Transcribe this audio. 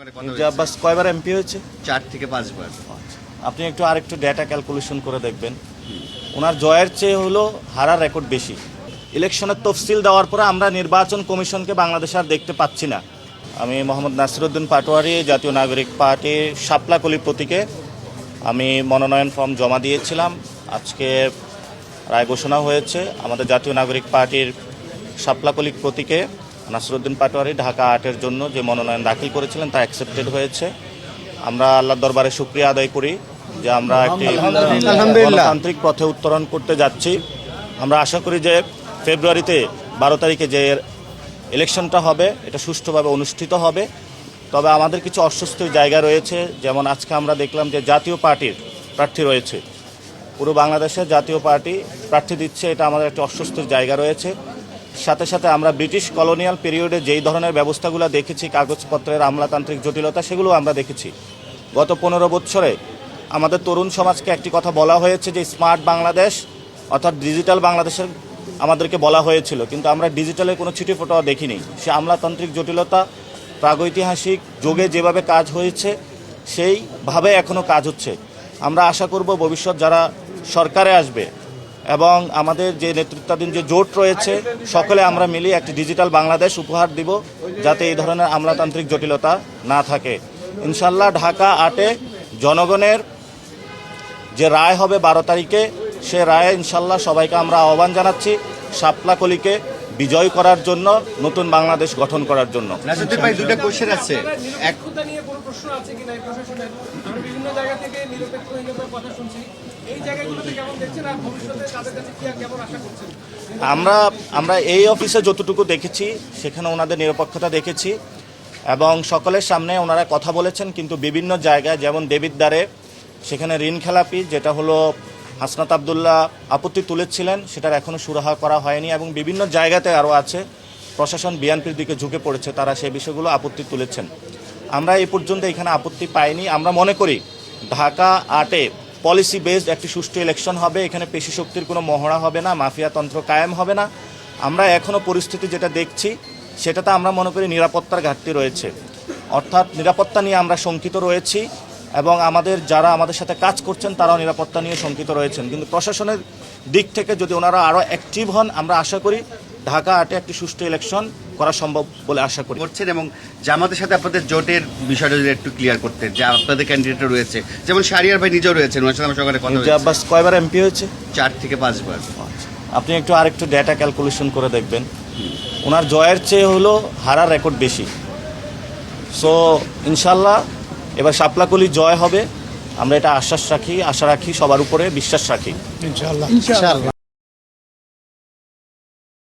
মির্জা আব্বাস কয়বার এমপি হয়েছে? 4 থেকে 5 বার। আপনি আরেকটু ডেটা ক্যালকুলেশন করে দেখবেন। ওনার জয়ের চেয়ে হলো হারার রেকর্ড বেশি। ইলেকশনের তফসিল দেওয়ার পরে আমরা নির্বাচন কমিশনকে বাংলাদেশে আর দেখতে পাচ্ছি না। আমি মোহাম্মদ নাসিরউদ্দিন পাটোয়ারি, জাতীয় নাগরিক পার্টি শাপলাকলি প্রতীকে আমি মনোনয়ন ফর্ম জমা দিয়েছিলাম। আজকে রায় ঘোষণা হয়েছে। আমাদের জাতীয় নাগরিক পার্টির শাপলাকলি প্রতীকে নাসিরউদ্দিন পাটোয়ারি ঢাকা 8-এর জন্য যে মনোনয়ন দাখিল করেছিলেন তা অ্যাকসেপ্টেড হয়েছে। আমরা আল্লাহর দরবারে শুকরিয়া আদায় করি যে আমরা একটি গণতান্ত্রিক পথে উত্তরণ করতে যাচ্ছি। আমরা আশা করি যে ফেব্রুয়ারিতে 12 তারিখে যে ইলেকশনটা হবে এটা সুষ্ঠুভাবে অনুষ্ঠিত হবে। তবে আমাদের কিছু অস্বস্তির জায়গা রয়েছে, যেমন আজকে আমরা দেখলাম যে জাতীয় পার্টির প্রার্থী রয়েছে, পুরো বাংলাদেশে জাতীয় পার্টি প্রার্থী দিচ্ছে, এটা আমাদের একটা অস্বস্তির জায়গা রয়েছে। সাথে সাথে আমরা ব্রিটিশ কলোনিয়াল পিরিয়ডে যেই ধরনের ব্যবস্থাগুলো দেখেছি, কাগজপত্রের আমলাতান্ত্রিক জটিলতা, সেগুলো আমরা দেখেছি। গত 15 বছরে আমাদের তরুণ সমাজকে একটি কথা বলা হয়েছে যে স্মার্ট বাংলাদেশ অর্থাৎ ডিজিটাল বাংলাদেশের আমাদেরকে বলা হয়েছিল, কিন্তু আমরা ডিজিটালের কোনো ছিটে ফোটাও দেখিনি। সে আমলাতান্ত্রিক জটিলতা প্রাগৈতিহাসিক যুগে যেভাবে কাজ হয়েছে সেইভাবে এখনও কাজ হচ্ছে। আমরা আশা করব ভবিষ্যৎ যারা সরকারে আসবে এবং আমাদের যে নেতৃত্বাধীন যে জোট রয়েছে সকলে আমরা মিলিয়ে একটি ডিজিটাল বাংলাদেশ উপহার দিব, যাতে এই ধরনের আমলাতান্ত্রিক জটিলতা না থাকে। ইনশাল্লাহ ঢাকা 8-এ জনগণের যে রায় হবে 12 তারিখে, সে রায়ে ইনশাল্লাহ সবাইকে আমরা আহ্বান জানাচ্ছি শাপলাকলিকে বিজয় করার জন্য, নতুন বাংলাদেশ গঠন করার জন্য। নাসিরউদ্দিন ভাই, দুটো কোশ্চেন আছে। এক, নিয়ে কোনো প্রশ্ন আছে কিনা এই প্রশাসনের? আমরা বিভিন্ন জায়গা থেকে নিরপেক্ষহীনতার কথা শুনছি, এই জায়গাগুলোতে কেমন দেখছেন আর ভবিষ্যতে তাদের কাছে কি আর কেমন আশা করছেন? আমরা এই অফিসে যতটুকু দেখেছি সেখানে ওনাদের নিরপেক্ষতা দেখেছি এবং সকলের সামনে ওনারা কথা বলেছেন, কিন্তু বিভিন্ন জায়গায় যেমন দেবিদ্বারে সেখানে ঋণ খেলাপি যেটা হলো হাসনাত আবদুল্লাহ আপত্তি তুলেছিলেন, সেটার এখনও সুরাহা করা হয়নি এবং বিভিন্ন জায়গাতে আরও আছে প্রশাসন বিএনপির দিকে ঝুঁকে পড়েছে, তারা সেই বিষয়গুলো আপত্তি তুলেছেন। আমরা এই পর্যন্ত এখানে আপত্তি পাইনি। আমরা মনে করি ঢাকা 8-এ পলিসি বেসড একটি সুষ্ঠু ইলেকশন হবে, এখানে পেশি শক্তির কোনো মহড়া হবে না, মাফিয়াতন্ত্র কায়েম হবে না। আমরা এখনও পরিস্থিতি যেটা দেখছি সেটাতে আমরা মনে করি নিরাপত্তার ঘাটতি রয়েছে, অর্থাৎ নিরাপত্তা নিয়ে আমরা শঙ্কিত রয়েছি এবং যারা আমাদের সাথে কাজ করছেন তারাও নিরাপত্তা নিয়ে শঙ্কিত রয়েছেন। কিন্তু প্রশাসনের দিক থেকে যদি ওনারা আরও অ্যাক্টিভ হন, আমরা আশা করি ঢাকা 8-এ একটি সুষ্ঠু ইলেকশন করা সম্ভব বলে আশা করি। করছেন এবং জামাতের সাথে আপনাদের জোটের বিষয়টা যদি একটু ক্লিয়ার করতেন, যে আপনাদের ক্যান্ডিডেট রয়েছে, যেমন শাহরিয়ার ভাই নিজেও রয়েছেন, ওনার সাথে আমার সঙ্গে কথা মির্জা আব্বাস কয়বার এমপি হয়েছে? 4 থেকে 5 বার। আপনি আরেকটু ডেটা ক্যালকুলেশন করে দেখবেন। ওনার জয়ের চেয়ে হলো হারার রেকর্ড বেশি। সো ইনশাল্লাহ এবার শাপলাকলি জয় হবে, আমরা এটা আশা রাখি, সবার উপরে বিশ্বাস রাখি। ইনশাআল্লাহ।